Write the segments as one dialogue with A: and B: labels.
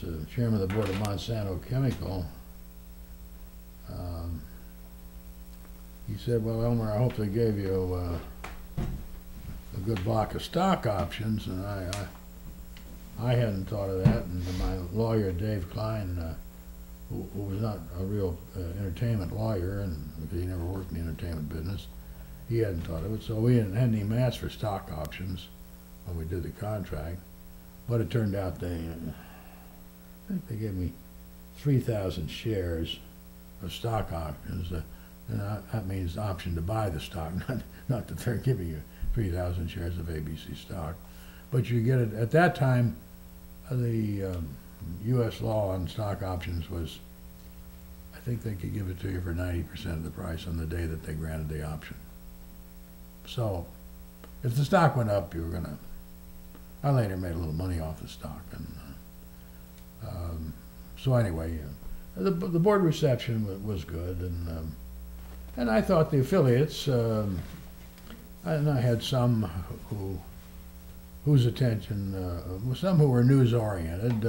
A: was chairman of the board of Monsanto Chemical, he said, well, Elmer, I hope they gave you a good block of stock options. And I hadn't thought of that. And my lawyer, Dave Klein, who was not a real entertainment lawyer, and because he never worked in the entertainment business, he hadn't thought of it. So we hadn't even asked for stock options when we did the contract. But it turned out I think they gave me 3,000 shares of stock options. And that means option to buy the stock, not that they're giving you 3,000 shares of ABC stock. But you get it, at that time, the U.S. law on stock options was, I think they could give it to you for 90% of the price on the day that they granted the option. So if the stock went up, you were going to, I later made a little money off the stock. And so anyway, the board reception was good. And I thought the affiliates, and I had some whose attention, some who were news-oriented.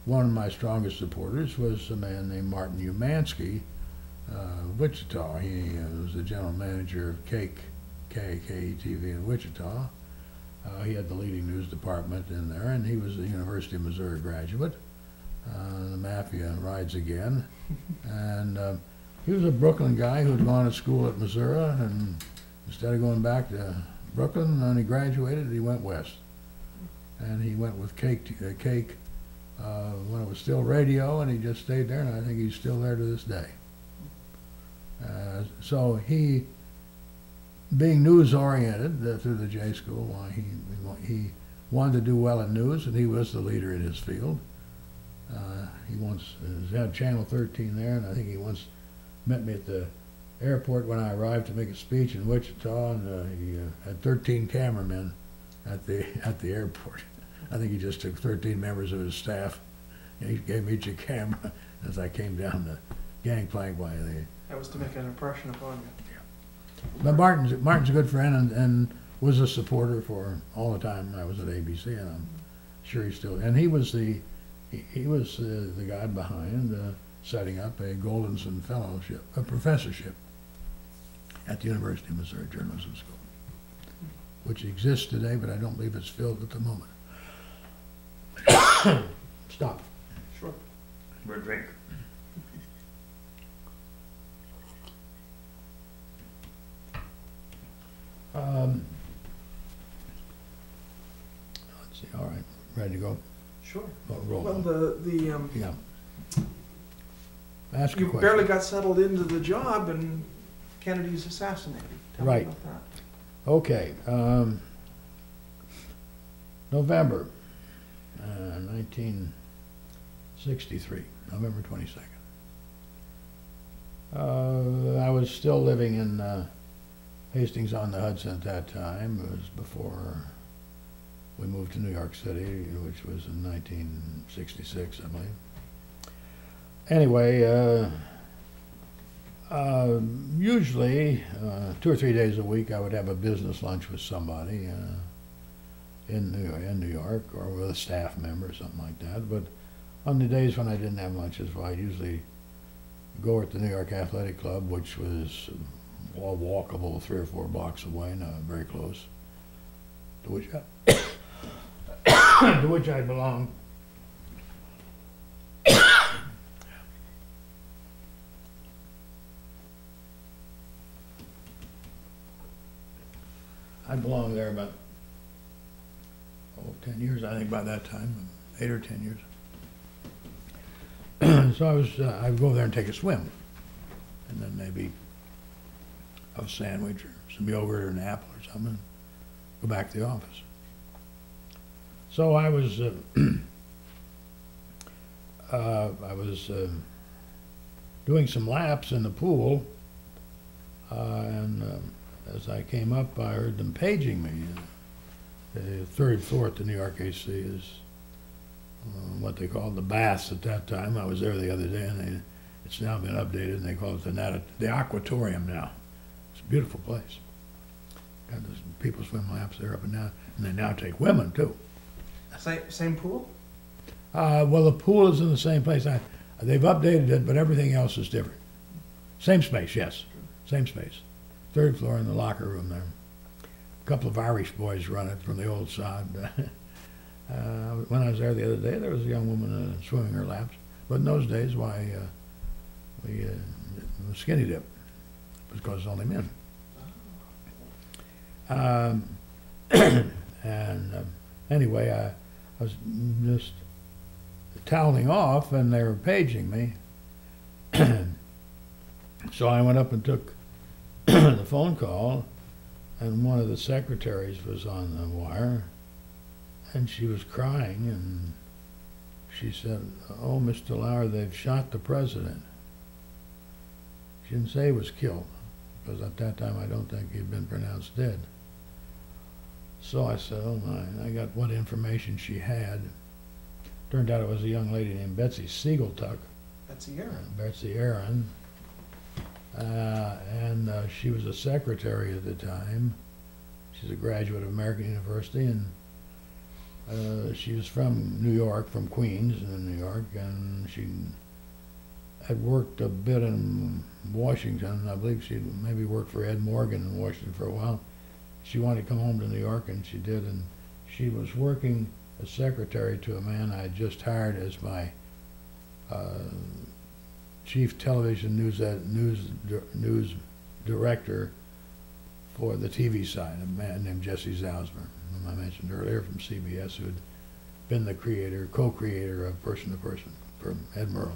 A: One of my strongest supporters was a man named Martin Umansky, Wichita. He was the general manager of KETV in Wichita. He had the leading news department in there, and he was a University of Missouri graduate. The Mafia rides again. And he was a Brooklyn guy who had gone to school at Missouri, and instead of going back to Brooklyn, when he graduated, he went west. And he went with Cake when it was still radio, and he just stayed there, and I think he's still there to this day. So he, being news-oriented through the J School, he wanted to do well in news, and he was the leader in his field. He once had Channel 13 there, and I think he once met me at the airport when I arrived to make a speech in Wichita, and he had 13 cameramen at the airport. I think he just took 13 members of his staff. He gave me each a camera as I came down the gangplank by the...
B: That was to make an impression upon you.
A: Yeah. But Martin's a good friend and was a supporter for all the time I was at ABC, and I'm sure he's still... And he was the guy behind setting up a Goldenson Fellowship, a professorship at the University of Missouri Journalism School, which exists today, but I don't believe it's filled at the moment. Stop.
B: Sure.
C: For a drink.
A: Let's see. All right, ready to go?
B: Sure.
A: Roll.
B: Well,
A: Yeah. Ask a
B: you
A: question.
B: barely got settled into the job, and Kennedy's assassinated. Tell me
A: Right.
B: about that.
A: Okay. November 1963, November 22nd. I was still living in Hastings-on-the-Hudson at that time. It was before we moved to New York City, which was in 1966, I believe. Anyway, usually 2 or 3 days a week I would have a business lunch with somebody in New York, or with a staff member or something like that. But on the days when I didn't have lunches, well, I usually go at the New York Athletic Club, which was all walkable 3 or 4 blocks away, very close, to which I belonged. I belonged there about 10 years, I think, by that time, 8 or 10 years. So I would go there and take a swim, and then maybe have a sandwich or some yogurt or an apple or something, and go back to the office. So I was doing some laps in the pool, and as I came up, I heard them paging me. The 3rd floor at the New York AC is what they called the baths at that time. I was there the other day, and it's now been updated, and they call it the Aquatorium now. It's a beautiful place. Got those people swim laps there up and down, and they now take women too.
B: Same pool?
A: Well, the pool is in the same place. They've updated it, but everything else is different. Same space, yes. Same space. Third floor in the locker room there. A couple of Irish boys run it from the old sod. When I was there the other day, there was a young woman swimming her laps. But in those days, why, we skinny dip. It was because it's only men. Anyway, I was just toweling off, and they were paging me. So I went up and took the phone call, and one of the secretaries was on the wire, and she was crying, and she said, "Oh, Mr. Lauer, they've shot the president." She didn't say he was killed, because at that time I don't think he'd been pronounced dead. So I said, "Oh my," I got what information she had. Turned out it was a young lady named Betsy Siegeltuck.
B: Betsy Aaron.
A: Betsy Aaron. And she was a secretary at the time. She's a graduate of American University, and she was from New York, from Queens in New York, and she had worked a bit in Washington. I believe she maybe worked for Ed Morgan in Washington for a while. She wanted to come home to New York, and she did, and she was working as secretary to a man I had just hired as my chief television news director for the TV side, a man named Jesse Zausmer, whom I mentioned earlier from CBS, who had been the co-creator of Person to Person from Ed Murrow.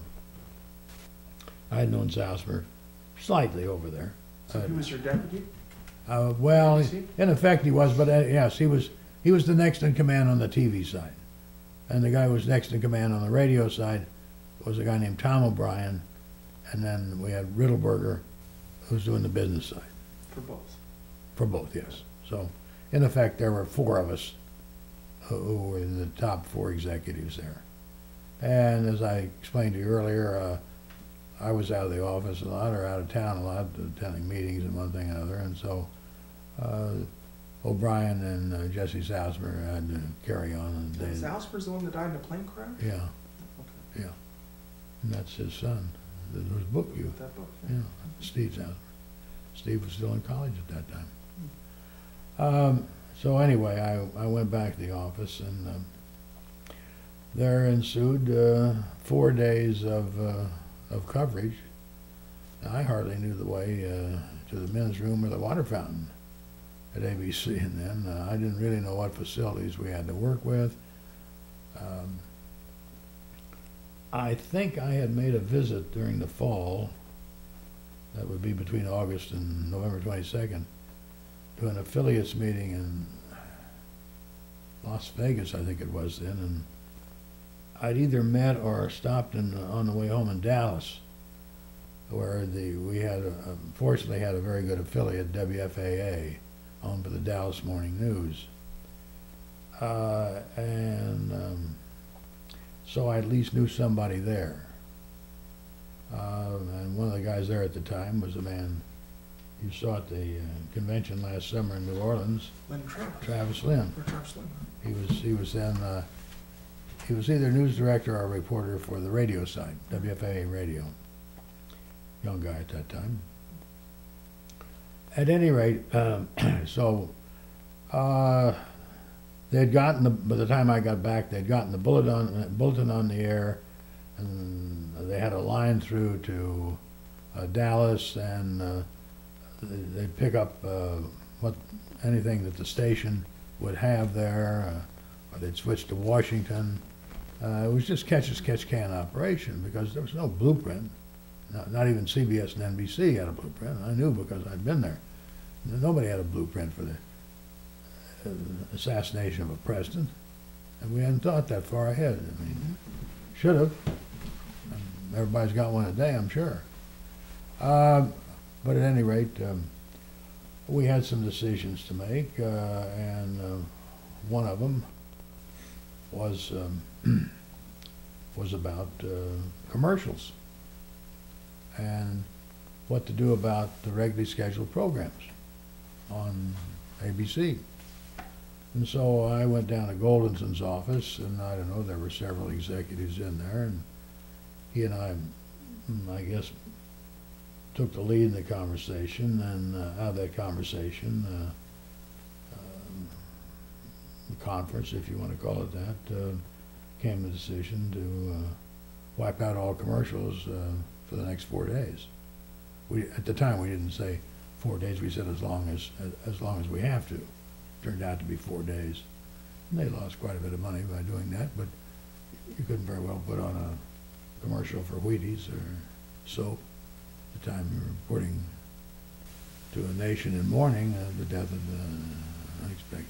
A: I had known Zausmer slightly over there.
B: So he was your deputy?
A: Well, in effect he was, but yes, he was the next in command on the TV side. And the guy who was next in command on the radio side was a guy named Tom O'Brien. And then we had Riddleberger, who was doing the business side.
B: For both?
A: For both, yes. So, in effect, there were four of us who were the top four executives there. And as I explained to you earlier, I was out of the office a lot, or out of town a lot, attending meetings and one thing and another. And so O'Brien and Jesse Zausmer had to carry on. And
B: Zausmer's the one that died in a plane crash?
A: Yeah.
B: Okay.
A: Yeah. And that's his son. There was a book you.
B: That book.
A: Yeah, Steve Zausmer. Steve was still in college at that time. So anyway, I went back to the office, and there ensued 4 days of coverage. I hardly knew the way to the men's room or the water fountain at ABC, and then I didn't really know what facilities we had to work with. I think I had made a visit during the fall, that would be between August and November 22nd, to an affiliates meeting in Las Vegas, I think it was then, and I'd either met or stopped on the way home in Dallas, where we had, fortunately had a very good affiliate, WFAA, owned by the Dallas Morning News. So I at least knew somebody there. And one of the guys there at the time was a man you saw at the convention last summer in New Orleans. Travis Lynn.
B: Travis Lynn.
A: He was then he was either news director or reporter for the radio side, WFAA radio. Young guy at that time. At any rate, so they'd gotten by the time I got back, they'd gotten the bulletin on the air, and they had a line through to Dallas, and they'd pick up anything that the station would have there, or they'd switch to Washington. It was just catch-as-catch-can operation, because there was no blueprint. Not even CBS and NBC had a blueprint. I knew because I'd been there. Nobody had a blueprint for the assassination of a president, and we hadn't thought that far ahead. I mean, should have. Everybody's got one a day, I'm sure. But at any rate, we had some decisions to make, and one of them was about commercials and what to do about the regularly scheduled programs on ABC. And so I went down to Goldenson's office, and I don't know, there were several executives in there, and he and I guess, took the lead in the conversation, and out of that conversation, the conference, if you want to call it that, came the decision to wipe out all commercials for the next 4 days. At the time, we didn't say 4 days, we said as long as we have to. Turned out to be 4 days. And they lost quite a bit of money by doing that, but you couldn't very well put on a commercial for Wheaties or soap at the time you were reporting to a nation in mourning the death of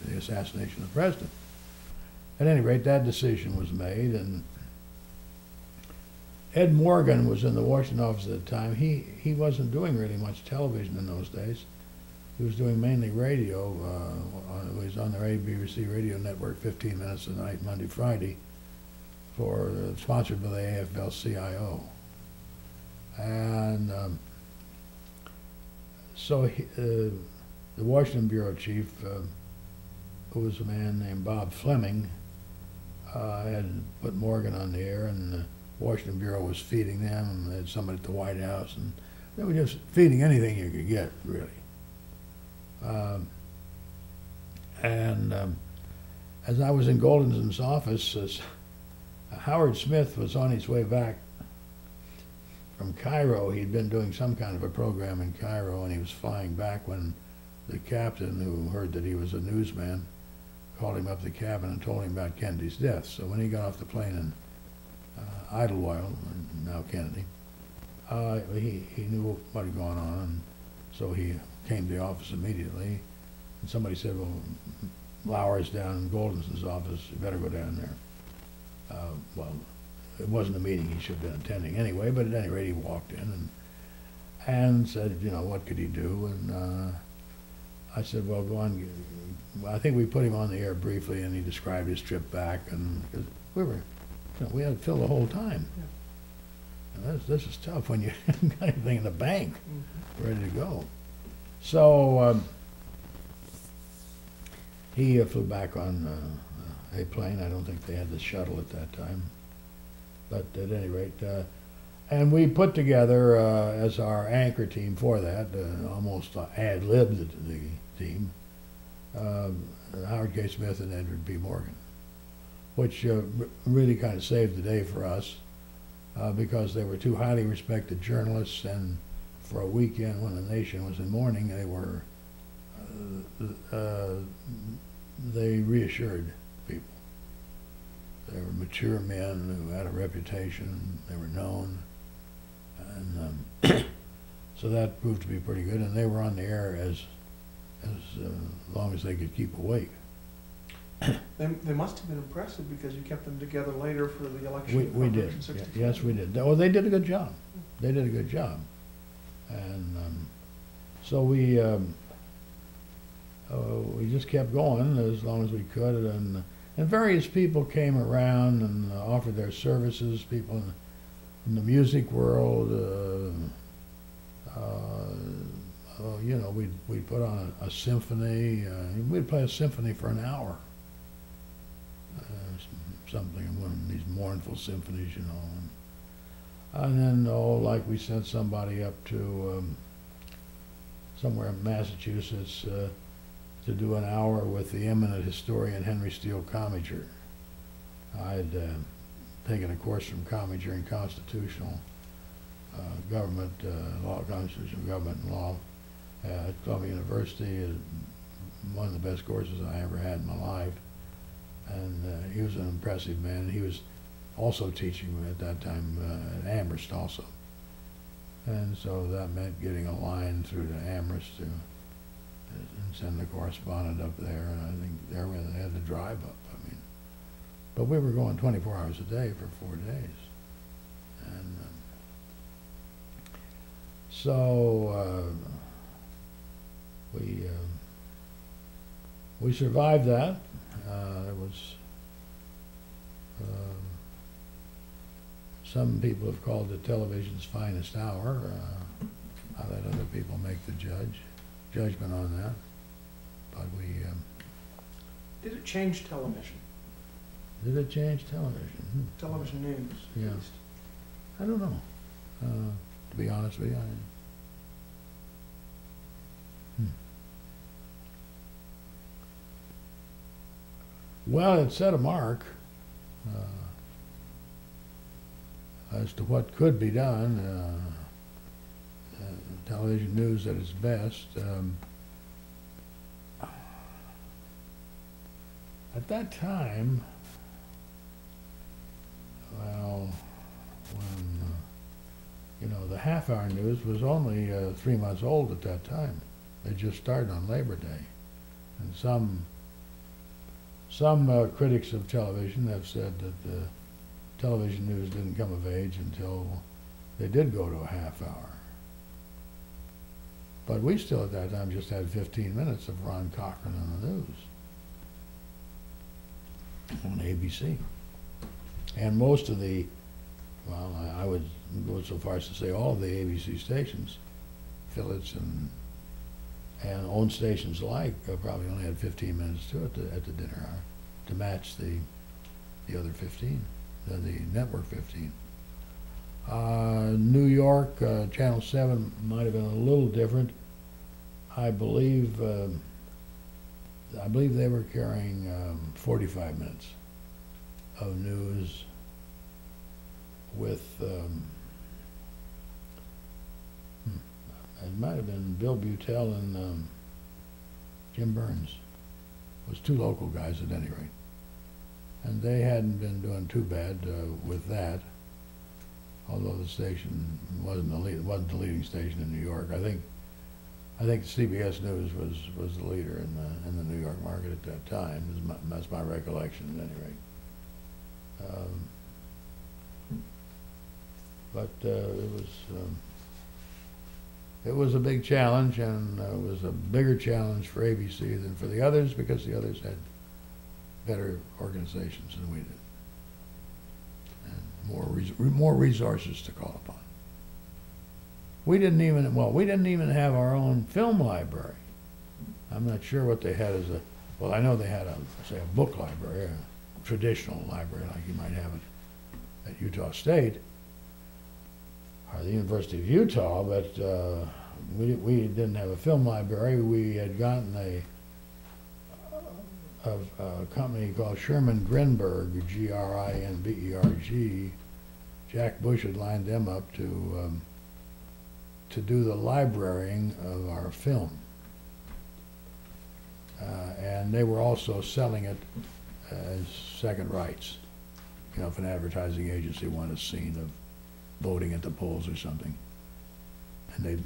A: the assassination of the president. At any rate, that decision was made, and Ed Morgan was in the Washington office at the time. He wasn't doing really much television in those days. He was doing mainly radio. He was on the ABC radio network 15 minutes a night, Monday, Friday, sponsored by the AFL-CIO. And so the Washington bureau chief, who was a man named Bob Fleming, had put Morgan on the air, and the Washington bureau was feeding them, and they had somebody at the White House, and they were just feeding anything you could get, really. As I was in Goldenson's office, Howard Smith was on his way back from Cairo. He'd been doing some kind of a program in Cairo, and he was flying back when the captain, who heard that he was a newsman, called him up to the cabin and told him about Kennedy's death. So when he got off the plane in Idlewild, now Kennedy, he knew what had gone on, and so he came to the office immediately. And somebody said, well, Lauer's down in Goldenson's office, you better go down there. Well, it wasn't a meeting he should have been attending anyway, but at any rate, he walked in and said, you know, what could he do? And I said, well, go on. I think we put him on the air briefly, and he described his trip back, and because we had to fill the whole time. Yeah. And this is tough when you haven't got anything in the bank ready to go. So he flew back on a plane. I don't think they had the shuttle at that time. But at any rate, and we put together as our anchor team for that, almost ad-libbed the team, Howard K. Smith and Edward P. Morgan, which really kind of saved the day for us because they were two highly respected journalists, and for a weekend when the nation was in mourning, they reassured people. They were mature men who had a reputation, they were known, and so that proved to be pretty good, and they were on the air as long as they could keep awake.
B: They must have been impressive because you kept them together later for the election.
A: We did. Yes, we did. Oh, they did a good job. They did a good job. And so we just kept going as long as we could, and various people came around and offered their services. People in the music world, you know, we'd put on a symphony. We'd play a symphony for an hour. Something, one of these mournful symphonies, you know. And then, like we sent somebody up to somewhere in Massachusetts to do an hour with the eminent historian Henry Steele Commager. I had taken a course from Commager in constitutional government law, constitutional government and law at Columbia University. One of the best courses I ever had in my life. And he was an impressive man. He was also teaching at that time at Amherst also. And so that meant getting a line through to Amherst to and send the correspondent up there. And I think there we had to drive up. I mean, but we were going 24 hours a day for 4 days. And so we survived that. There was some people have called it television's finest hour. I let other people make the judgment on that. But
B: Did it change television?
A: Did it change television?
B: Television news,
A: Yeah.
B: at least.
A: I don't know. To be honest with you, Well, it set a mark as to what could be done. Television news at its best. At that time, well, when, the half-hour news was only 3 months old at that time. They just started on Labor Day. And some critics of television have said that the television news didn't come of age until they did go to a half hour. But we still at that time just had 15 minutes of Ron Cochran on the news on ABC. And most of the, well, I would go so far as to say all of the ABC stations, affiliates and owned stations alike, probably only had 15 minutes to it at the dinner hour to match the other 15, the network 15. New York, Channel 7 might have been a little different. I believe they were carrying 45 minutes of news with, it might have been Bill Butel and Jim Burns. It was two local guys at any rate. And they hadn't been doing too bad with that, although the station wasn't the leading station in New York. I think CBS News was the leader in the New York market at that time. That's my recollection at any rate. But it was a big challenge, and it was a bigger challenge for ABC than for the others because the others had better organizations than we did, and more resources to call upon. We didn't even have our own film library. I'm not sure what they had well, I know they had a book library, a traditional library like you might have it at Utah State or the University of Utah, but we didn't have a film library. We had gotten a company called Sherman Grinberg, Grinberg. Jack Bush had lined them up to do the librarying of our film. And they were also selling it as second rights. If an advertising agency wanted a scene of voting at the polls or something, and they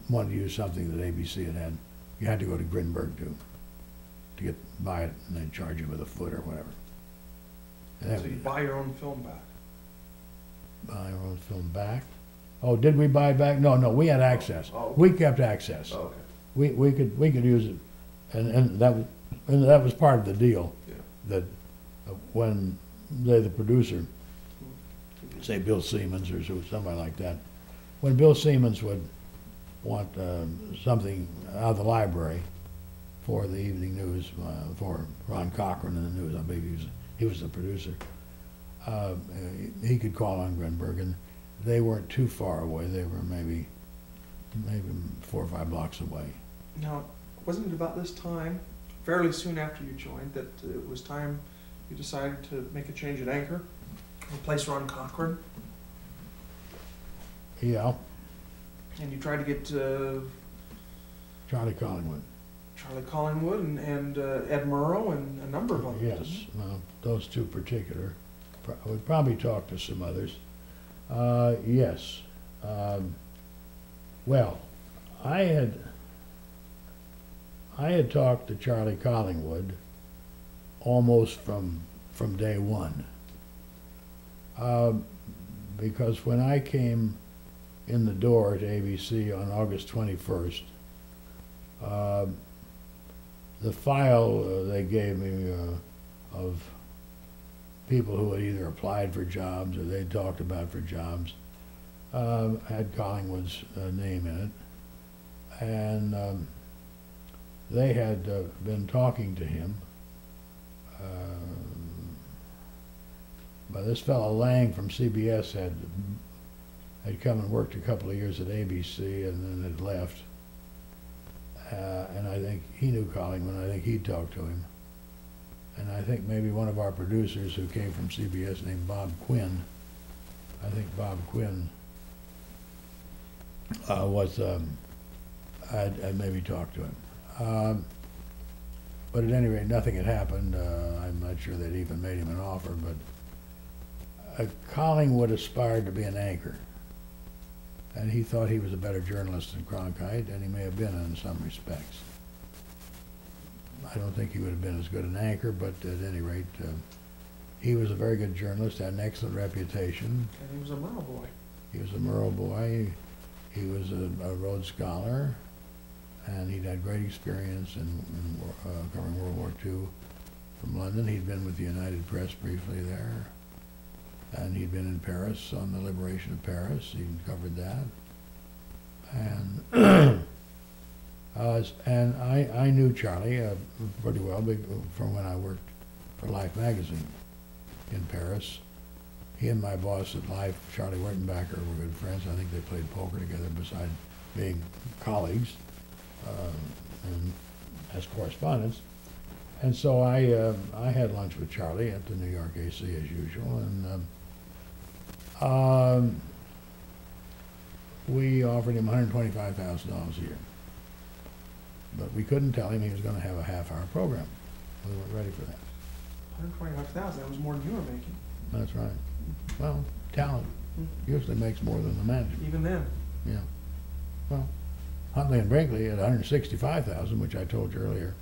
A: wanted to use something that ABC had, you had to go to Grinberg to buy it, and they'd charge you with a foot or whatever.
B: So you buy your own film back?
A: Buy our own film back? Oh, did we buy back? No, we had access.
B: Oh, okay.
A: We kept access.
B: Oh, okay.
A: We could use it, and that was part of the deal.
B: Yeah.
A: That when the producer, say Bill Siemens or somebody like that, when Bill Siemens would want something out of the library for the evening news, for Ron Cochran in the news, I believe he was the producer, he could call on Grinberg, and they weren't too far away. They were maybe 4 or 5 blocks away.
B: Now, wasn't it about this time, fairly soon after you joined, that it was time you decided to make a change at anchor, replace Ron Cochran?
A: Yeah.
B: And you tried to get
A: Charlie Collingwood.
B: Charlie Collingwood and Ed Murrow and a number of others.
A: Yes, those two particular. We probably talked to some others. Yes. Well, I had talked to Charlie Collingwood almost from day one. Because when I came in the door to ABC on August 21st, the file they gave me of people who had either applied for jobs or they'd talked about for jobs had Collingwood's name in it. And they had been talking to him but this fellow Lang from CBS had come and worked a couple of years at ABC and then had left. And I think he knew Collingwood. I think he talked to him. And I think maybe one of our producers who came from CBS named Bob Quinn, I think Bob Quinn I'd maybe talked to him. But at any rate, nothing had happened. I'm not sure they'd even made him an offer, but Collingwood aspired to be an anchor. And he thought he was a better journalist than Cronkite, and he may have been in some respects. I don't think he would have been as good an anchor, but at any rate, he was a very good journalist, had an excellent reputation.
B: And he was a Merle boy.
A: He was a Merle boy. He was a Rhodes Scholar, and he'd had great experience in covering World War II from London. He'd been with the United Press briefly there, and he'd been in Paris on the liberation of Paris. He'd covered that, and I knew Charlie pretty well from when I worked for Life magazine in Paris. He and my boss at Life, Charlie Wertenbacher, were good friends. I think they played poker together besides being colleagues and as correspondents. And so I had lunch with Charlie at the New York AC as usual, and we offered him $125,000 a year. But we couldn't tell him he was going to have a half-hour program. We weren't ready for that.
B: $125,000, that was more than you were making.
A: That's right. Well, talent usually makes more than the manager.
B: Even then.
A: Yeah. Well, Huntley and Brinkley at $165,000, which I told you earlier,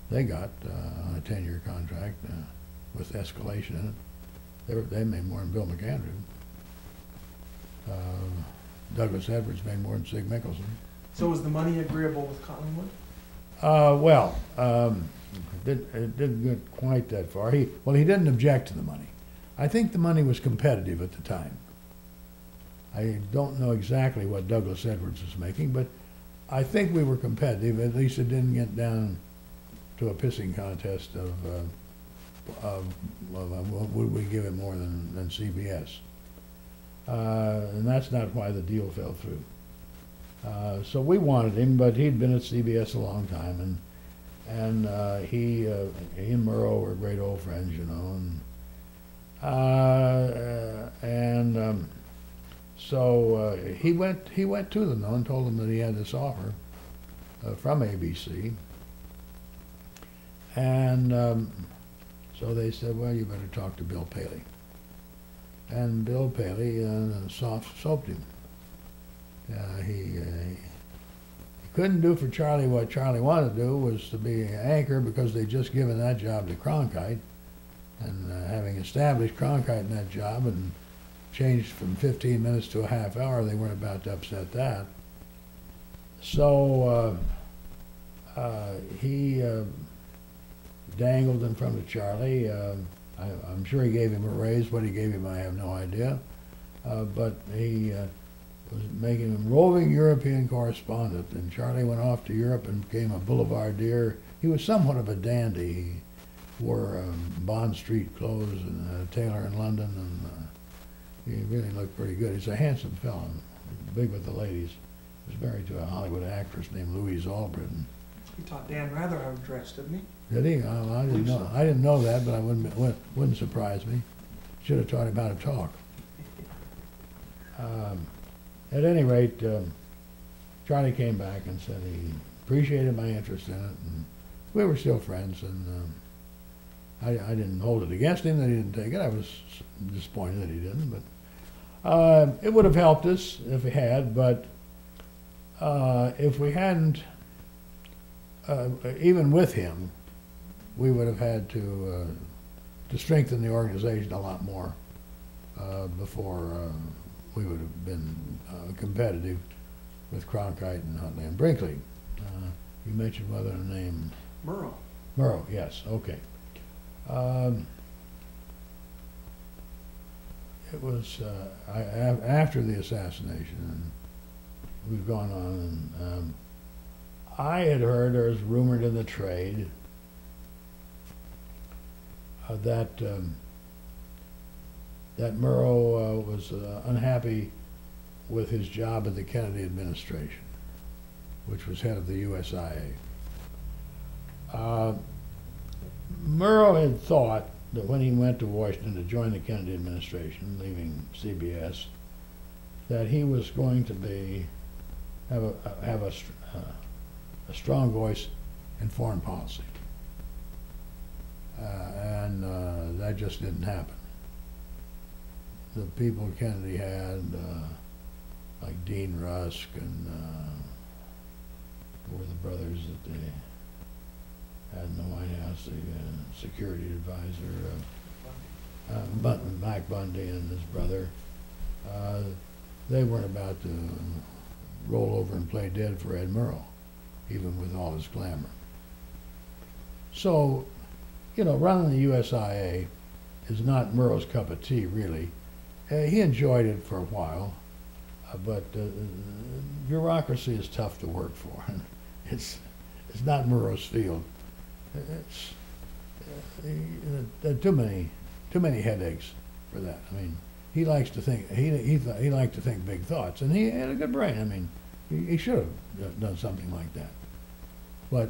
A: they got on a 10-year contract with escalation in it. They made more than Bill McAndrew. Douglas Edwards made more than Sig Mickelson.
B: So was the money agreeable with Collingwood?
A: It didn't get quite that far. He didn't object to the money. I think the money was competitive at the time. I don't know exactly what Douglas Edwards was making, but I think we were competitive. At least it didn't get down to a pissing contest of would we give him more than CBS. And that's not why the deal fell through. So we wanted him, but he'd been at CBS a long time, and he and Murrow were great old friends, you know, so he went to them though and told them that he had this offer from ABC, and so they said, well, you better talk to Bill Paley, and Bill Paley soft-soaped him. He couldn't do for Charlie what Charlie wanted to do, was to be an anchor, because they'd just given that job to Cronkite, and having established Cronkite in that job and changed from 15 minutes to a half hour, they weren't about to upset that. So he dangled in front of Charlie. I'm sure he gave him a raise. What he gave him, I have no idea. But he was making him roving European correspondent, and Charlie went off to Europe and became a boulevardier. He was somewhat of a dandy. He wore Bond Street clothes and a tailor in London, and he really looked pretty good. He's a handsome fellow, big with the ladies. He was married to a Hollywood actress named Louise Albritton.
B: He taught Dan Rather how to dress, didn't he?
A: Did he? Oh, I didn't know. So. I didn't know that, but wouldn't surprise me. Should have taught him how to talk. At any rate, Charlie came back and said he appreciated my interest in it, and we were still friends, and I didn't hold it against him that he didn't take it. I was disappointed that he didn't, but it would have helped us if he had, but if we hadn't, even with him, we would have had to strengthen the organization a lot more before we would have been competitive with Cronkite and Huntley and Brinkley. You mentioned whether the name...
B: Murrow.
A: Murrow, yes, okay. It was after the assassination, and we've gone on, and I had heard, or was rumored in the trade, that Murrow was unhappy with his job at the Kennedy administration, which was head of the USIA. Murrow had thought that when he went to Washington to join the Kennedy administration, leaving CBS, that he was going to have a strong voice in foreign policy, and that just didn't happen. The people Kennedy had, like Dean Rusk and who were the brothers that they had in the White House, the security advisor, Mac Bundy and his brother, they weren't about to roll over and play dead for Ed Murrow, even with all his glamour. So, you know, running the USIA is not Murrow's cup of tea, really. He enjoyed it for a while, but bureaucracy is tough to work for. It's not Murrow's field. There are too many headaches for that. I mean, he likes to think. He liked to think big thoughts, and he had a good brain. I mean, he should have done something like that, but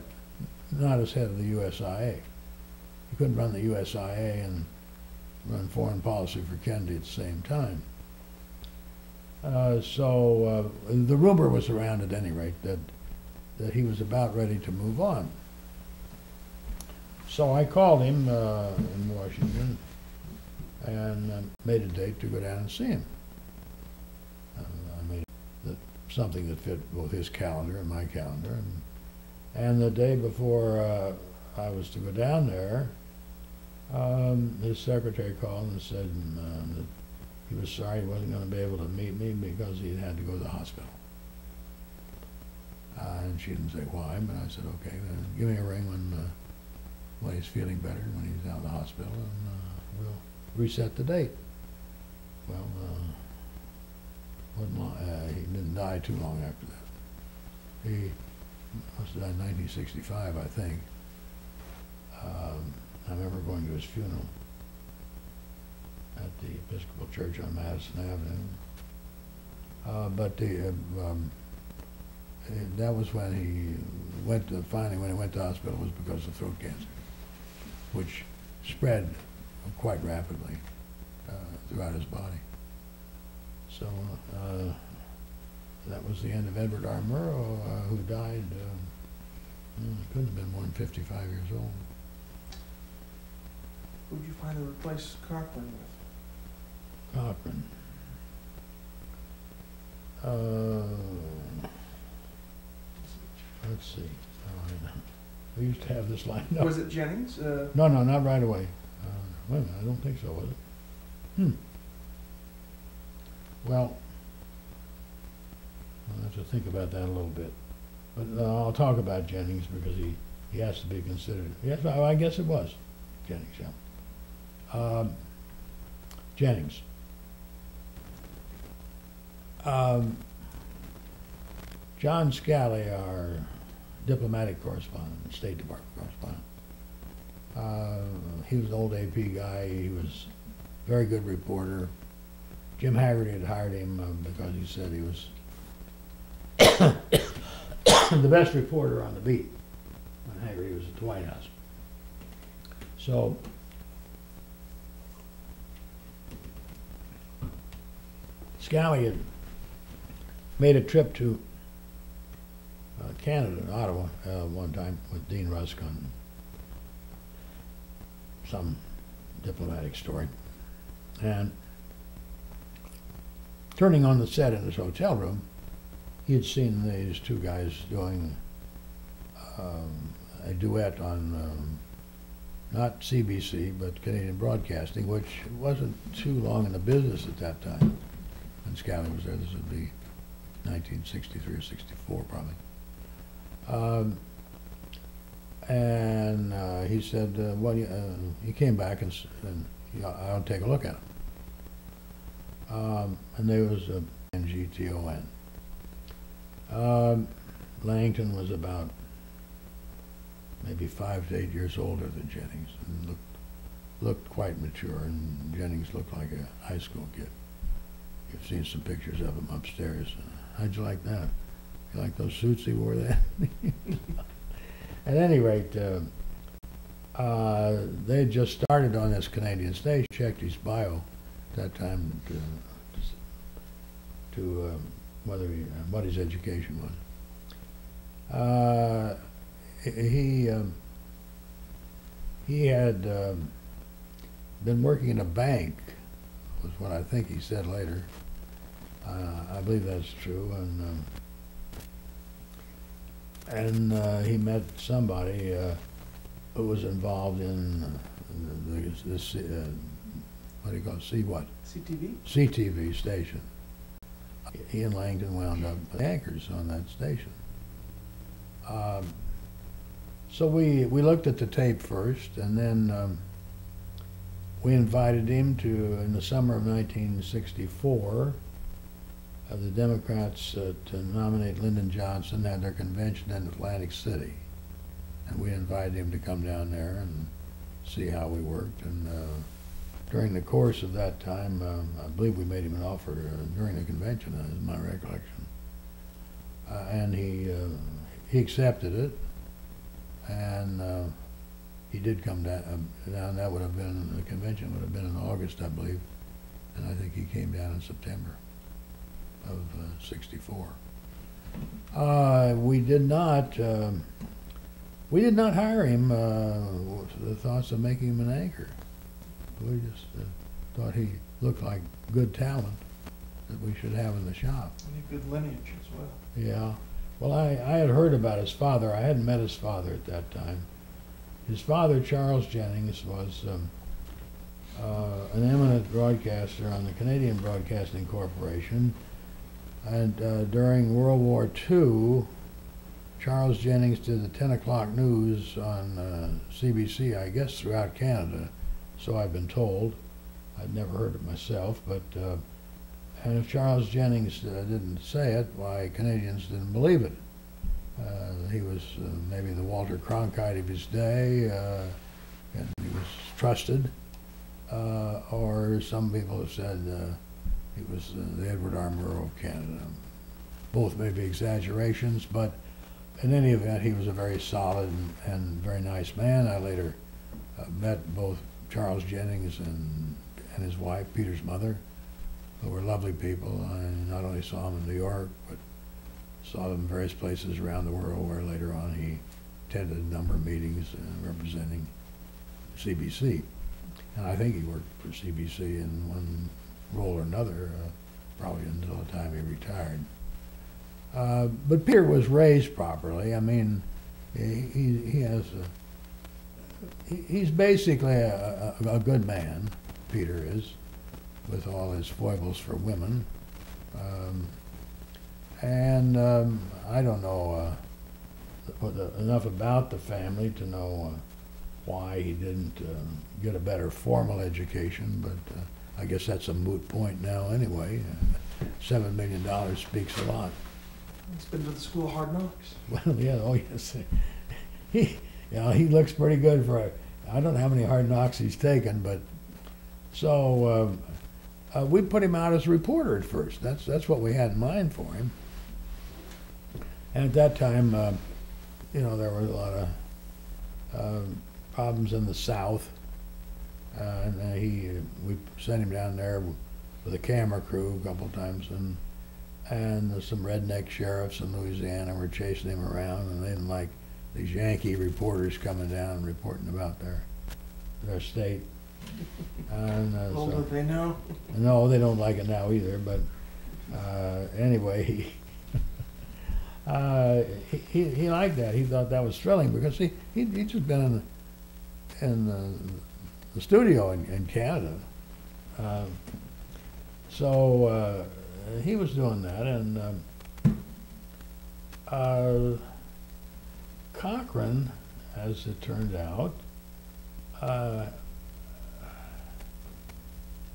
A: not as head of the USIA. He couldn't run the USIA and run foreign policy for Kennedy at the same time. So the rumor was around, at any rate, that he was about ready to move on. So I called him in Washington and made a date to go down and see him. I made something that fit both his calendar and my calendar. And the day before I was to go down there, his secretary called and said that he was sorry he wasn't going to be able to meet me because he had to go to the hospital. And she didn't say why, but I said, okay, give me a ring when he's feeling better, when he's out of the hospital, and we'll reset the date. Well, wasn't long, he didn't die too long after that. He must have died in 1965, I think. I remember going to his funeral at the Episcopal Church on Madison Avenue. But that was when he went to, finally when he went to the hospital was because of throat cancer, which spread quite rapidly throughout his body. So that was the end of Edward R. Murrow, who died, couldn't have been more than 55 years old.
B: Who did you find to replace Cochran with?
A: Cochran. Let's see. We used to have this lined up.
B: Was it Jennings?
A: No, not right away. Wait a minute, I don't think so, was it? Well, I'll have to think about that a little bit. But I'll talk about Jennings because he has to be considered. Yes, I guess it was Jennings, yeah. Jennings. John Scally, our diplomatic correspondent, State Department correspondent. He was an old AP guy. He was a very good reporter. Jim Haggerty had hired him because he said he was the best reporter on the beat when Haggerty was at the White House. So Scally had made a trip to Canada, Ottawa, one time with Dean Rusk on some diplomatic story. And turning on the set in his hotel room, he had seen these two guys doing a duet on not CBC, but Canadian Broadcasting, which wasn't too long in the business at that time. When Scally was there, this would be 1963 or 64 probably. And he said, well, he came back and I'll take a look at him. And there was a NGTON. Langton was about maybe 5 to 8 years older than Jennings and looked looked quite mature, and Jennings looked like a high school kid. You've seen some pictures of him upstairs. How'd you like that? You like those suits he wore then? At any rate, they had just started on this Canadian stage. Checked his bio at that time to whether what his education was. He had been working in a bank, was what I think he said later. I believe that's true, and he met somebody who was involved in this what do you call it?
B: CTV?
A: CTV station. He and Langdon wound up anchors on that station. So we looked at the tape first, and then we invited him to, in the summer of 1964, the Democrats to nominate Lyndon Johnson had their convention in Atlantic City. And we invited him to come down there and see how we worked. And during the course of that time, I believe we made him an offer during the convention, is my recollection. And he accepted it. And he did come down. That would have been, the convention would have been in August, I believe. And I think he came down in September of '64. We did not hire him with the thoughts of making him an anchor. We just thought he looked like good talent that we should have in the shop.
B: And a good lineage as well.
A: Yeah. Well, I had heard about his father. I hadn't met his father at that time. His father, Charles Jennings, was an eminent broadcaster on the Canadian Broadcasting Corporation. And during World War II, Charles Jennings did the 10 o'clock news on CBC, I guess, throughout Canada. So I've been told. I'd never heard it myself, but and if Charles Jennings didn't say it, why, Canadians didn't believe it. He was maybe the Walter Cronkite of his day, and he was trusted. Or some people have said he was the Edward R. Murrow of Canada. Both may be exaggerations, but in any event, he was a very solid and very nice man. I later met both Charles Jennings and his wife, Peter's mother, who were lovely people. I not only saw them in New York, but saw them in various places around the world, where later on he attended a number of meetings representing CBC. And I think he worked for CBC in one role or another, probably until the time he retired. But Peter was raised properly. I mean, he's basically a good man, Peter is, with all his foibles for women. I don't know enough about the family to know why he didn't get a better formal education, but I guess that's a moot point now anyway. $7 million speaks a lot.
B: He's been to the School of Hard Knocks.
A: Well, yeah, oh yes. He looks pretty good for I don't know how many hard knocks he's taken, but so we put him out as a reporter at first. That's what we had in mind for him. And at that time, there were a lot of problems in the South, and we sent him down there with a camera crew a couple of times, and some redneck sheriffs in Louisiana were chasing him around, and they didn't like these Yankee reporters coming down and reporting about their state. And,
B: Little did they know.
A: No, they don't like it now either. But anyway, he liked that. He thought that was thrilling because he'd just been in the studio in Canada. So he was doing that, and Cochran, as it turned out,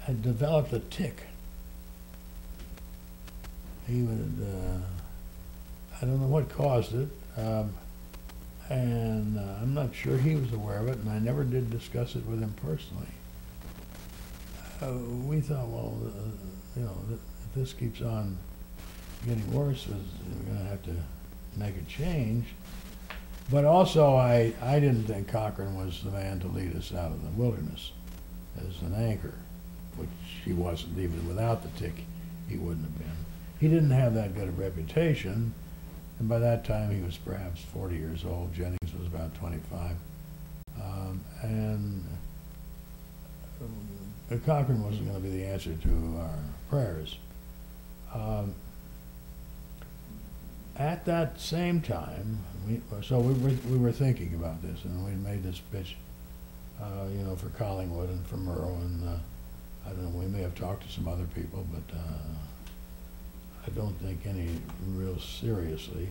A: had developed a tic. He would, I don't know what caused it, And I'm not sure he was aware of it, and I never did discuss it with him personally. We thought, well, you know, if this keeps on getting worse, we're going to have to make a change. But also, I didn't think Cochran was the man to lead us out of the wilderness as an anchor, which he wasn't. Even without the tick, he wouldn't have been. He didn't have that good a reputation, and by that time he was perhaps 40 years old. Jennings was about 25. Cochran wasn't going to be the answer to our prayers. At that same time, we were thinking about this, and we made this pitch, you know, for Collingwood and for Murrow, and I don't know, we may have talked to some other people, but I don't think any real seriously.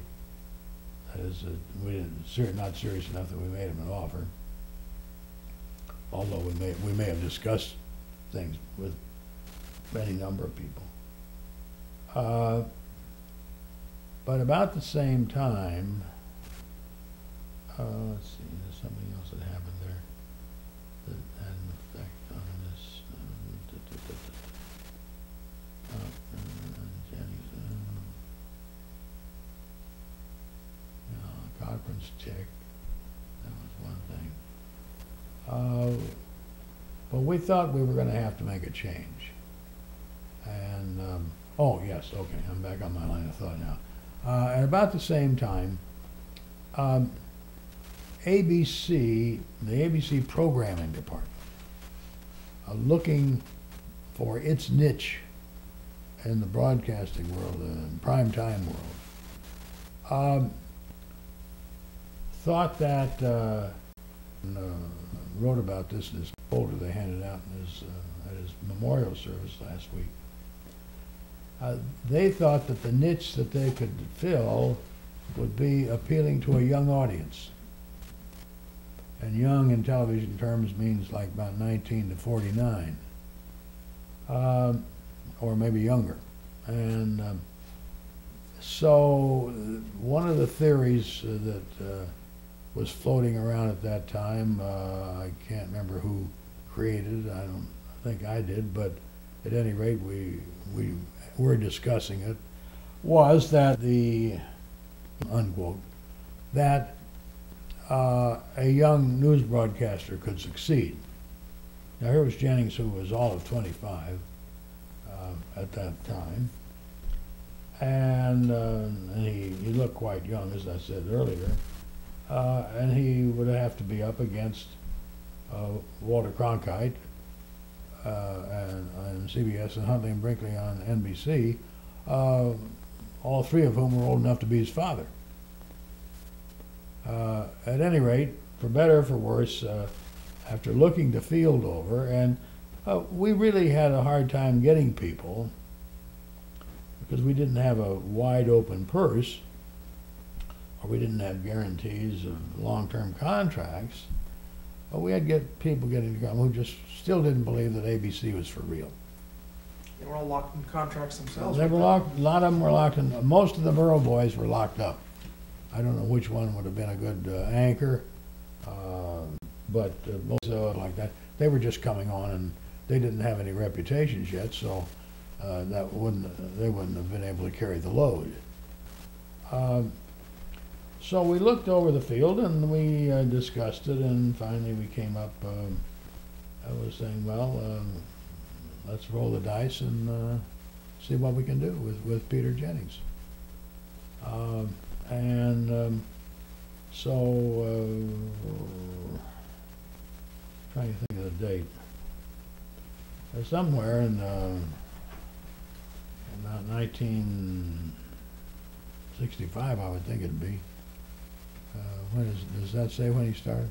A: That is, we didn't, not serious enough that we made him an offer. Although we may have discussed things with any number of people. But about the same time, let's see, there's something else that happened there that had an effect on this. Cochran's tick, that was one thing. But we thought we were going to have to make a change. And, oh yes, okay, I'm back on my line of thought now. At about the same time, ABC, the ABC programming department, looking for its niche in the broadcasting world, the prime time world, thought that, wrote about this in his folder they handed out in his, at his memorial service last week. They thought that the niche that they could fill would be appealing to a young audience. And young in television terms means like about 19 to 49, or maybe younger. And so one of the theories that was floating around at that time, I can't remember who created it, I don't think I did, but at any rate we were discussing it, was that the, unquote, that a young news broadcaster could succeed. Now here was Jennings, who was all of 25 at that time, and he looked quite young, as I said earlier, and he would have to be up against Walter Cronkite and CBS and Huntley and Brinkley on NBC, all three of whom were old enough to be his father. At any rate, for better or for worse, after looking the field over, and we really had a hard time getting people because we didn't have a wide open purse, or we didn't have guarantees of long-term contracts. But we had people getting to come who just still didn't believe that ABC was for real.
B: They were all locked in contracts themselves.
A: They were locked. A lot of them were locked in. Most of the Murrow boys were locked up. I don't know which one would have been a good anchor, but most of it like that. They were just coming on, and they didn't have any reputations yet, so they wouldn't have been able to carry the load. So we looked over the field and we discussed it, and finally we came up, I was saying, well, let's roll the dice and see what we can do with Peter Jennings. Trying to think of the date. Somewhere in about 1965, I would think it'd be. Does that say when he started?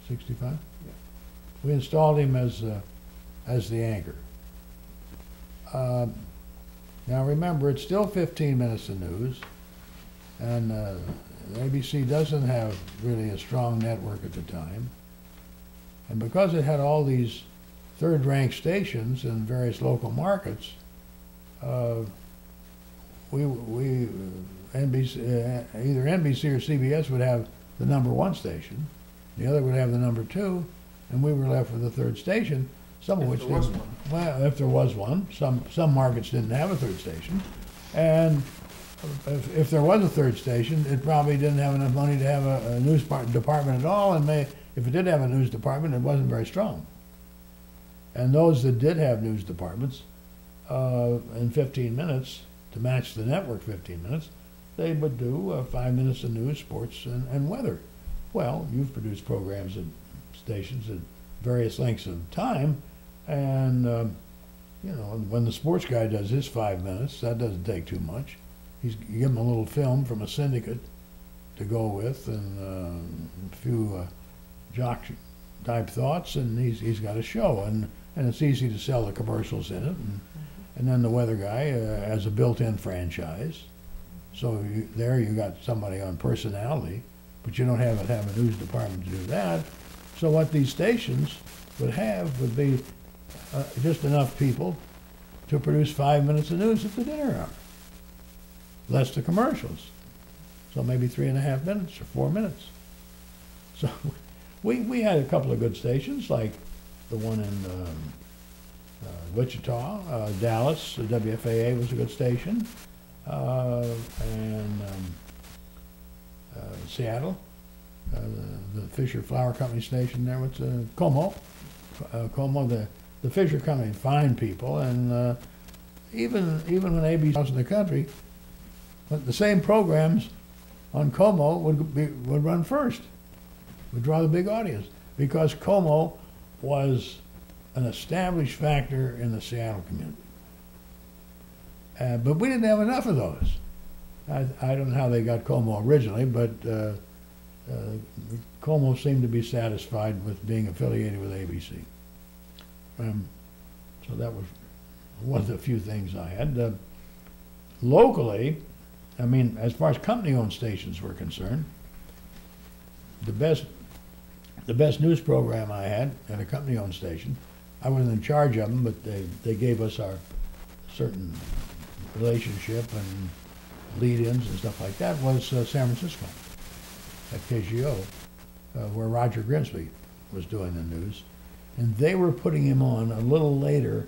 A: 65?
B: Yeah.
A: We installed him as the anchor. Now remember, it's still 15 minutes of news, and ABC doesn't have really a strong network at the time. And because it had all these third-ranked stations in various local markets, NBC, either NBC or CBS would have the #1 station, the other would have the #2, and we were left with a third station, some of
B: If
A: which
B: there was one.
A: well, if there was one, some markets didn't have a third station, and if there was a third station, it probably didn't have enough money to have a news department at all, and if it did have a news department, it wasn't very strong. And those that did have news departments, in 15 minutes, to match the network 15 minutes, they would do 5 minutes of news, sports, and weather. Well, you've produced programs at stations at various lengths of time, and when the sports guy does his 5 minutes, that doesn't take too much. You give him a little film from a syndicate to go with, and a few jock type thoughts, and he's got a show, and it's easy to sell the commercials in it, and then the weather guy has a built-in franchise. So you got somebody on personality, but you don't have a news department to do that. So what these stations would be just enough people to produce 5 minutes of news at the dinner hour, less the commercials. So maybe 3.5 minutes or 4 minutes. So we had a couple of good stations, like the one in Wichita, Dallas, the WFAA was a good station, and Seattle, the Fisher Flour Company station there, what's Como, the Fisher Company, fine people, and even when ABC was in the country, but the same programs on Como would run first, would draw the big audience, because Como was an established factor in the Seattle community. But we didn't have enough of those. I don't know how they got Como originally, but Como seemed to be satisfied with being affiliated with ABC. So that was one of the few things I had. Locally, I mean, as far as company-owned stations were concerned, the best news program I had at a company-owned station, I wasn't in charge of them, but they gave us our certain relationship and lead-ins and stuff like that, was San Francisco at KGO, where Roger Grimsby was doing the news. And they were putting him on a little later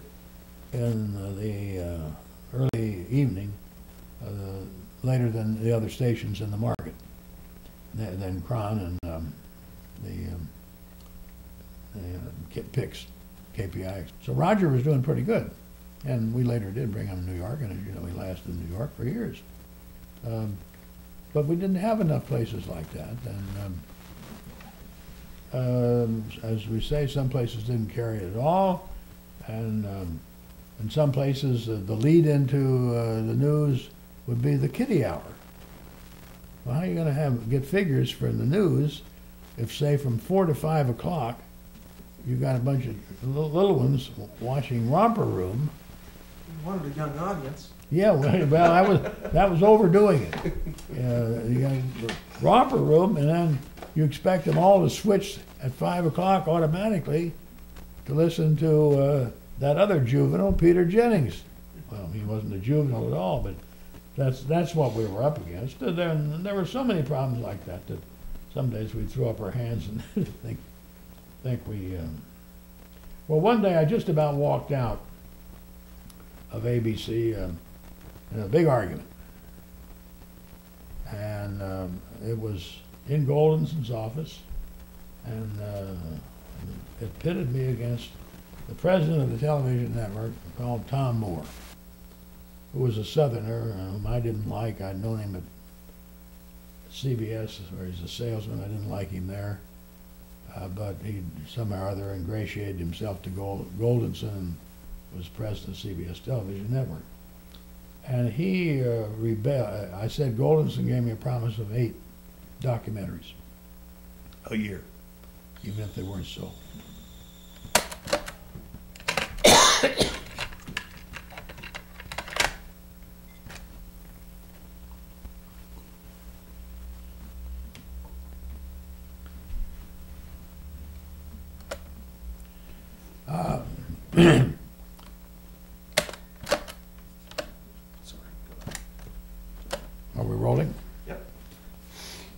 A: in the early evening, later than the other stations in the market, than Cron and the PIX, KPI. So Roger was doing pretty good. And we later did bring him to New York, and as you know, he lasted in New York for years. But we didn't have enough places like that. And as we say, some places didn't carry it at all. And in some places, the lead into the news would be the kiddie hour. Well, how are you going to get figures for the news if, say, from 4 to 5 o'clock, you got a bunch of little ones watching Romper Room?
B: You wanted a young audience.
A: Yeah, well, that was overdoing it. You got Romper Room, and then you expect them all to switch at 5 o'clock automatically to listen to that other juvenile, Peter Jennings. Well, he wasn't a juvenile at all, but that's what we were up against. There were so many problems like that some days we'd throw up our hands and think we. Well, one day I just about walked out of ABC in a big argument, and it was in Goldenson's office, and it pitted me against the president of the television network called Tom Moore, who was a Southerner whom I didn't like. I'd known him at CBS, where he's a salesman. I didn't like him there, but he somehow or other ingratiated himself to Goldenson and was president of CBS Television Network. And he rebelled. I said Goldenson gave me a promise of 8 documentaries a year, even if they weren't so.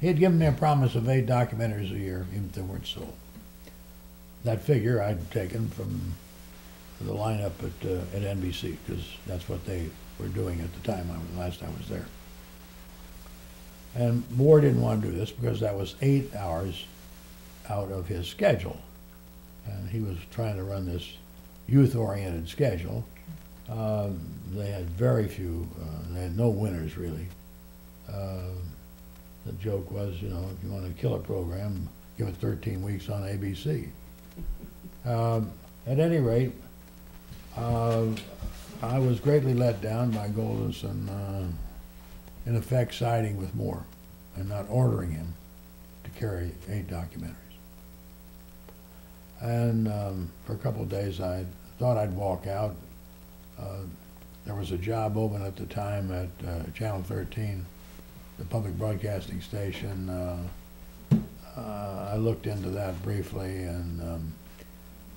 A: He had given me a promise of 8 documentaries a year, even if they weren't sold. That figure I'd taken from the lineup at NBC, because that's what they were doing at the time, last I was there. And Moore didn't want to do this because that was 8 hours out of his schedule. And he was trying to run this youth-oriented schedule. They had very few, they had no winners really. The joke was, you know, if you want to kill a program, give it 13 weeks on ABC. At any rate, I was greatly let down by Goldenson, in effect siding with Moore and not ordering him to carry 8 documentaries. And for a couple of days I thought I'd walk out. There was a job open at the time at Channel 13, the public broadcasting station. I looked into that briefly, and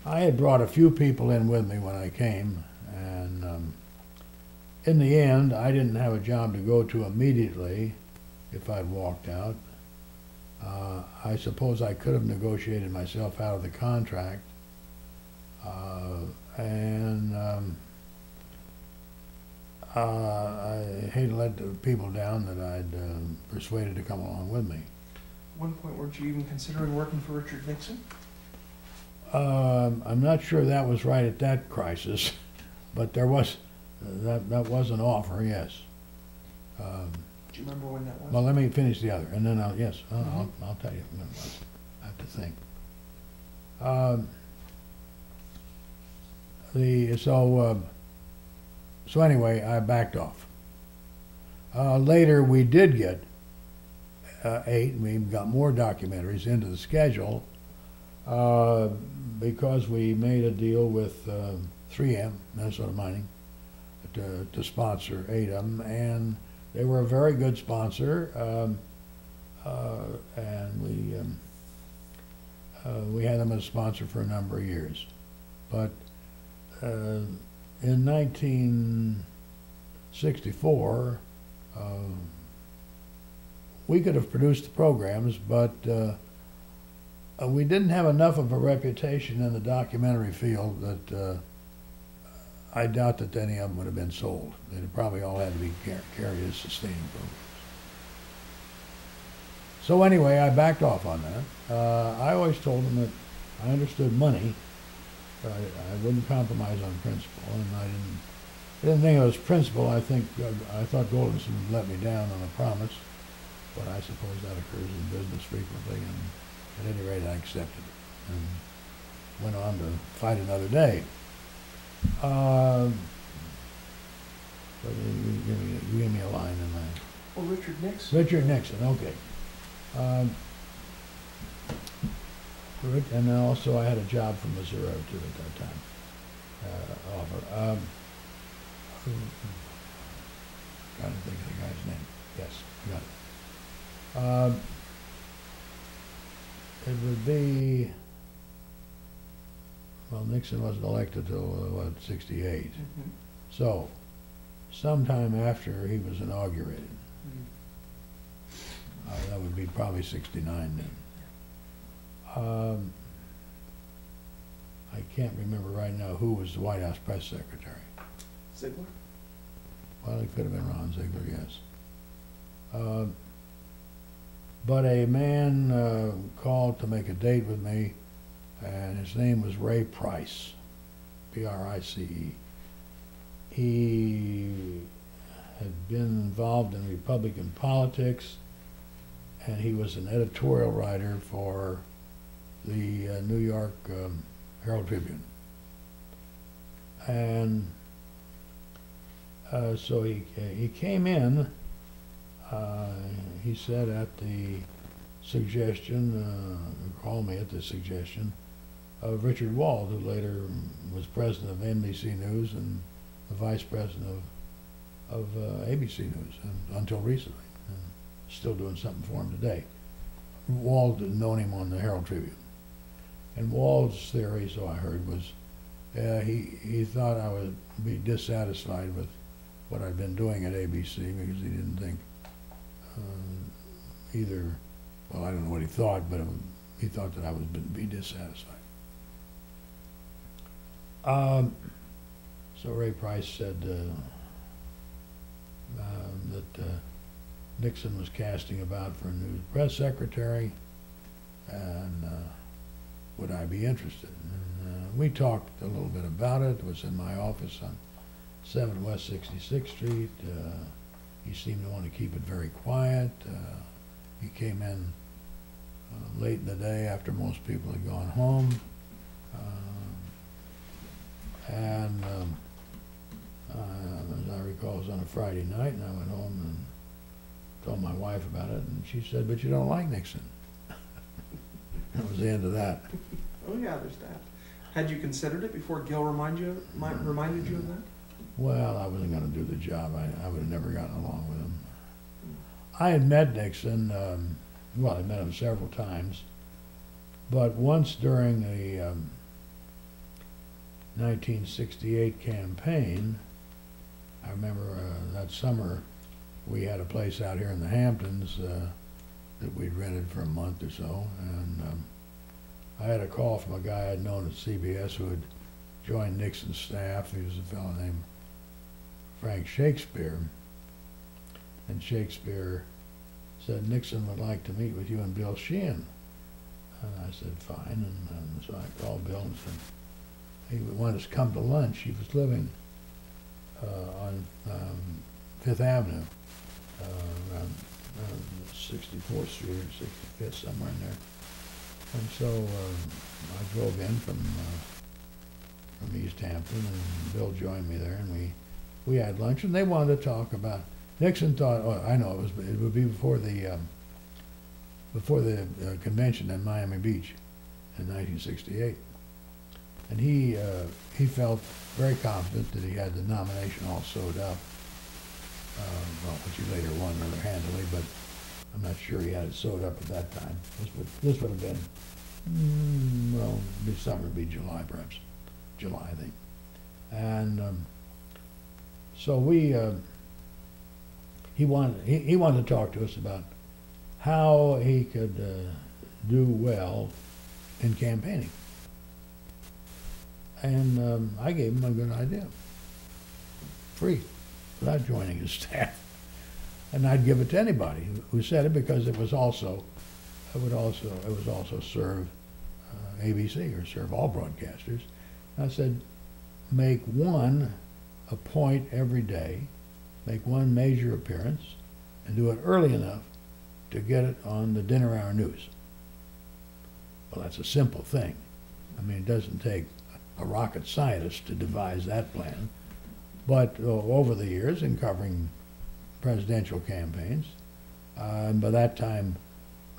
A: I had brought a few people in with me when I came, and in the end, I didn't have a job to go to immediately if I'd walked out. I suppose I could have negotiated myself out of the contract, and I hate to let the people down that I'd persuaded to come along with me.
B: At one point, weren't you even considering working for Richard Nixon?
A: I'm not sure that was right at that crisis, but there was, that was an offer, yes.
B: Do you remember when that was?
A: Well, let me finish the other, and then I'll tell you when it was. I have to think. So anyway, I backed off. Later, we did get 8. We got more documentaries into the schedule because we made a deal with 3M, Minnesota Mining, to sponsor 8 of them, and they were a very good sponsor, and we had them as a sponsor for a number of years. But in 1964, we could have produced the programs, but we didn't have enough of a reputation in the documentary field that I doubt that any of them would have been sold. They'd probably all had to be carried as sustaining programs. So anyway, I backed off on that. I always told them that I understood money, but I wouldn't compromise on principle, and I didn't think it was principle. I thought Goldenson would let me down on a promise, but I suppose that occurs in business frequently, and at any rate, I accepted it and went on to fight another day. But you give me a line in that.
B: Oh, Richard Nixon.
A: Richard Nixon, okay. And then also I had a job from Missouri too at that time. Offer. Trying to think of the guy's name. Yes, got it. It would be, well, Nixon wasn't elected till, what, 68.
B: Mm-hmm.
A: So, sometime after he was inaugurated.
B: Mm-hmm.
A: That would be probably 69 then. I can't remember right now who was the White House press secretary.
B: Ziegler?
A: Well, it could have been Ron Ziegler, yes. But a man called to make a date with me, and his name was Ray Price, P-R-I-C-E. He had been involved in Republican politics, and he was an editorial writer for the New York Herald Tribune. And so he came in, he said at the suggestion, called me at the suggestion of Richard Wald, who later was president of NBC News and the vice president of ABC News until recently, and still doing something for him today. Wald had known him on the Herald Tribune. And Wald's theory, so I heard, was he thought I would be dissatisfied with what I'd been doing at ABC because he didn't think either well, I don't know what he thought, but he thought that I was be dissatisfied. So Ray Price said that Nixon was casting about for a new press secretary, and would I be interested? And we talked a little bit about it. It was in my office on 7 West 66th Street. He seemed to want to keep it very quiet. He came in late in the day after most people had gone home. And as I recall, it was on a Friday night, and I went home and told my wife about it, and she said, "But you don't like Nixon." That was the end of that.
B: Oh yeah, there's that. Had you considered it before Gil reminded you of that?
A: Well, I wasn't going to do the job. I would have never gotten along with him. I had met Nixon, well, I met him several times, but once during the 1968 campaign, I remember that summer we had a place out here in the Hamptons that we'd rented for a month or so, and I had a call from a guy I'd known at CBS who had joined Nixon's staff. He was a fellow named Frank Shakespeare, and Shakespeare said Nixon would like to meet with you and Bill Sheehan. And I said, fine, and so I called Bill and said, he wanted us to come to lunch. He was living on Fifth Avenue, around 64th Street or 65th, somewhere in there. And so I drove in from East Hampton, and Bill joined me there, and we had lunch, and they wanted to talk about. Nixon thought, oh, I know, it would be before the convention in Miami Beach in 1968. And he felt very confident that he had the nomination all sewed up, well, which he later won rather handily, but I'm not sure he had it sewed up at that time. This would have been, well, this summer would be July, perhaps. July, I think. And so he wanted to talk to us about how he could do well in campaigning. And I gave him a good idea, free, without joining his staff. And I'd give it to anybody who said it, because it was also serve ABC or serve all broadcasters. And I said, make one a point every day, make one major appearance, and do it early enough to get it on the dinner hour news. Well, that's a simple thing. I mean, it doesn't take a rocket scientist to devise that plan. But over the years, in covering presidential campaigns, and by that time,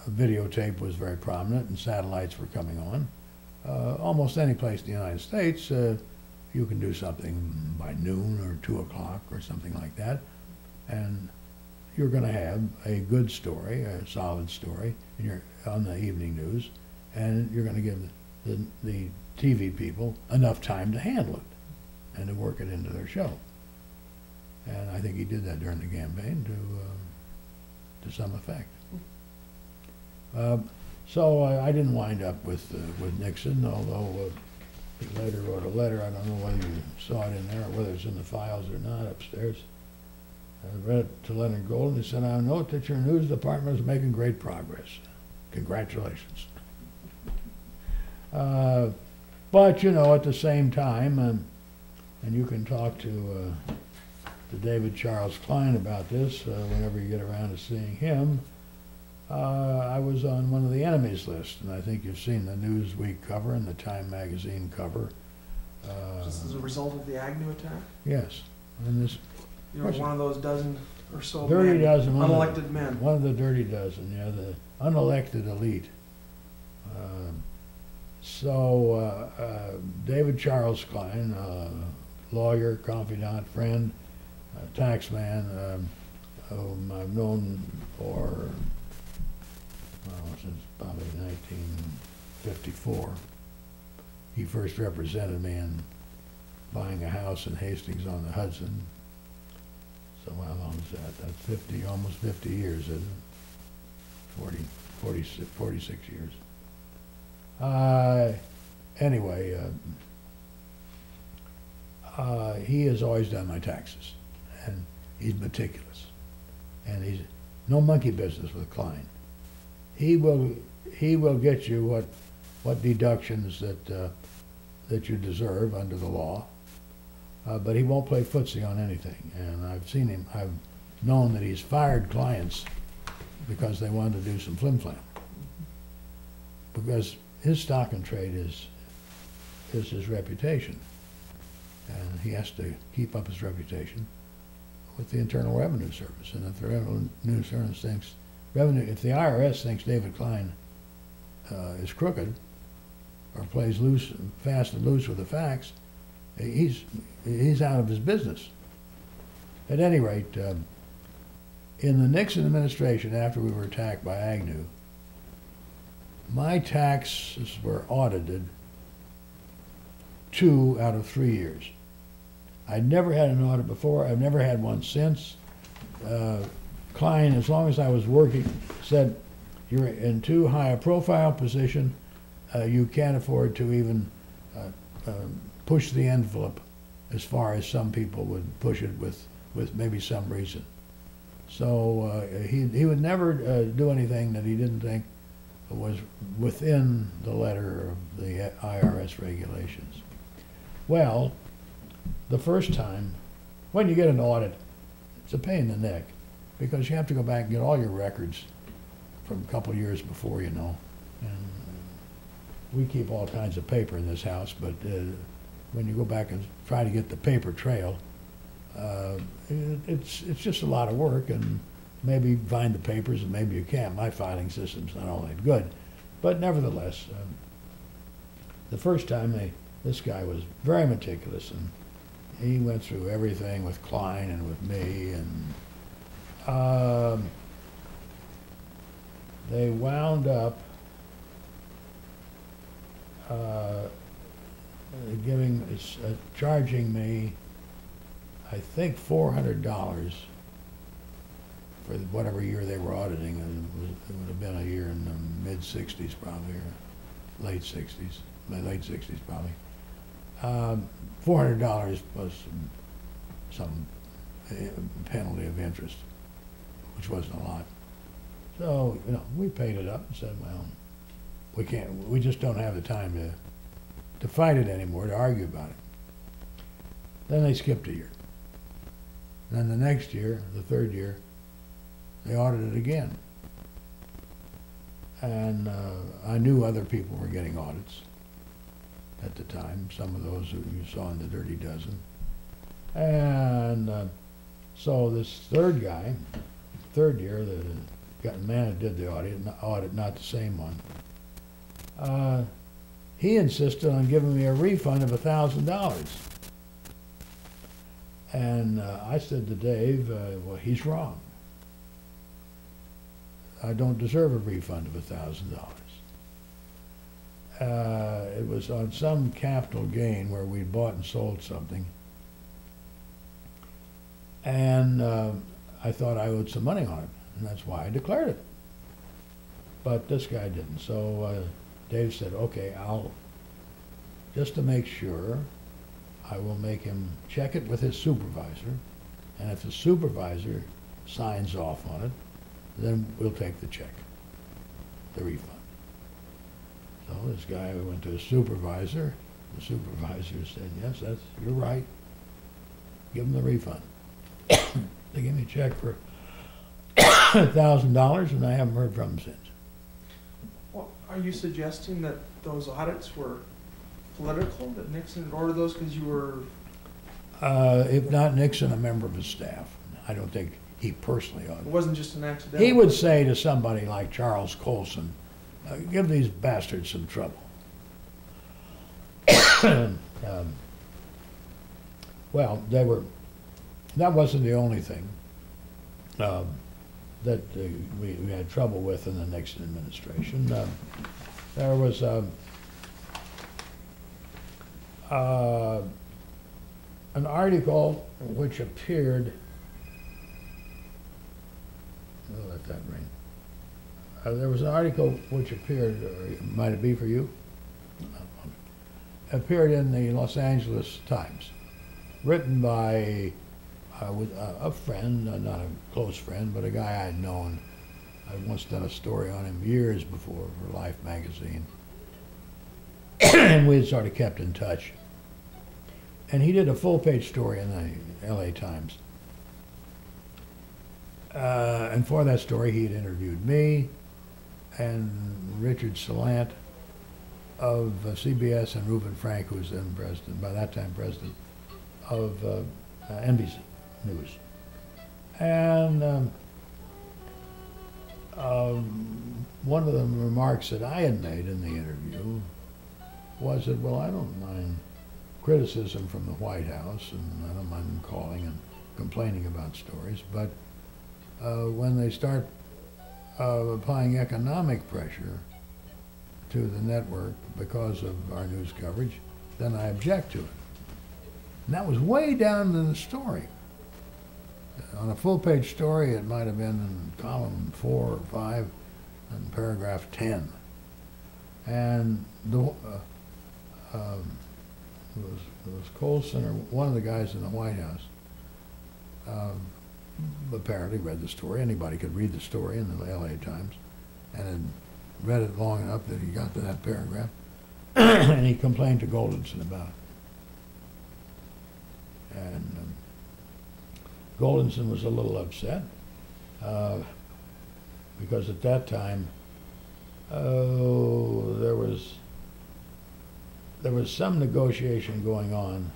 A: videotape was very prominent and satellites were coming on. Almost any place in the United States, you can do something by noon or 2 o'clock or something like that, and you're going to have a good story, a solid story, and you're on the evening news, and you're going to give the TV people enough time to handle it and to work it into their show. And I think he did that during the campaign to some effect. So I didn't wind up with Nixon, although he later wrote a letter. I don't know whether you saw it in there or whether it's in the files or not upstairs. I read it to Leonard Gold, and he said, I note that your news department is making great progress. Congratulations. But, you know, at the same time, and you can talk to David Charles Klein about this whenever you get around to seeing him, I was on one of the enemies list, and I think you've seen the Newsweek cover and the Time magazine cover.
B: Just as a result of the Agnew attack?
A: Yes. And this,
B: you were one of those dozen or so
A: dirty
B: men,
A: dozen,
B: unelected men.
A: One of the dirty dozen, yeah, the unelected elite. David Charles Klein, lawyer, confidant, friend, tax man, whom I've known for, since probably 1954. He first represented me in buying a house in Hastings on the Hudson. So how long is that? That's 50, almost 50 years, isn't it? 46 years. Anyway, he has always done my taxes, and he's meticulous, and he's no monkey business with Klein. He will get you what deductions that you deserve under the law, but he won't play footsie on anything. And I've known that he's fired clients because they wanted to do some flim-flam. Because his stock and trade is his reputation. And he has to keep up his reputation with the Internal Revenue Service. And if the Revenue Service thinks, if the IRS thinks David Klein is crooked or plays fast and loose with the facts, he's out of his business. At any rate, in the Nixon administration, after we were attacked by Agnew, my taxes were audited 2 out of 3 years. I'd never had an audit before. I've never had one since. Klein, as long as I was working, said, you're in too high a profile position. You can't afford to even push the envelope as far as some people would push it with maybe some reason. So he would never do anything that he didn't think was within the letter of the IRS regulations. Well, the first time, when you get an audit, it's a pain in the neck because you have to go back and get all your records from a couple of years before, you know. And we keep all kinds of paper in this house, but when you go back and try to get the paper trail, it's just a lot of work, and maybe find the papers and maybe you can't. My filing system's not all that good. But nevertheless, the first time this guy was very meticulous, and he went through everything with Klein and with me, and they wound up charging me, I think, $400 for whatever year they were auditing. It would have been a year in the mid-'60s probably, or late 60s, late 60s probably. $400 plus some penalty of interest, which wasn't a lot. So, you know, we paid it up and said, well, we just don't have the time to fight it anymore, to argue about it. Then they skipped a year. And then the next year, the third year, they audited again. And I knew other people were getting audits at the time, some of those who you saw in the Dirty Dozen. And so this third year, the man who did the audit, not the same one, he insisted on giving me a refund of $1,000. And I said to Dave, well, he's wrong. I don't deserve a refund of $1,000. It was on some capital gain where we bought and sold something. And I thought I owed some money on it, and that's why I declared it. But this guy didn't. So Dave said, okay, just to make sure, I will make him check it with his supervisor, and if the supervisor signs off on it, then we'll take the check, the refund. So this guy went to his supervisor. The supervisor said, yes, you're right. Give him the refund. They gave me a check for $1,000, and I haven't heard from him since.
B: Well, are you suggesting that those audits were political, that Nixon had ordered those because you were...
A: If not Nixon, a member of his staff. I don't think he personally audited.
B: It wasn't just an accident.
A: He would say to somebody like Charles Colson, give these bastards some trouble. Well, that wasn't the only thing that we had trouble with in the Nixon administration. There was an article which appeared, I'll let that ring, There was an article which appeared, might it be for you? Appeared in the Los Angeles Times, written by a friend, not a close friend, but a guy I'd known. I'd once done a story on him years before for Life magazine. And we had sort of kept in touch. And he did a full-page story in the LA Times. And for that story, he had interviewed me and Richard Salant of CBS and Reuben Frank, who was then president, by that time president, of NBC News. And one of the remarks that I had made in the interview was that, well, I don't mind criticism from the White House, and I don't mind them calling and complaining about stories, but when they start applying economic pressure to the network because of our news coverage, then I object to it. And that was way down in the story. On a full-page story, it might have been in column 4 or 5 and paragraph 10. And it was Colson, or one of the guys in the White House, apparently read the story. Anybody could read the story in the LA Times, and had read it long enough that he got to that paragraph, and he complained to Goldenson about it. And Goldenson was a little upset because at that time there was some negotiation going on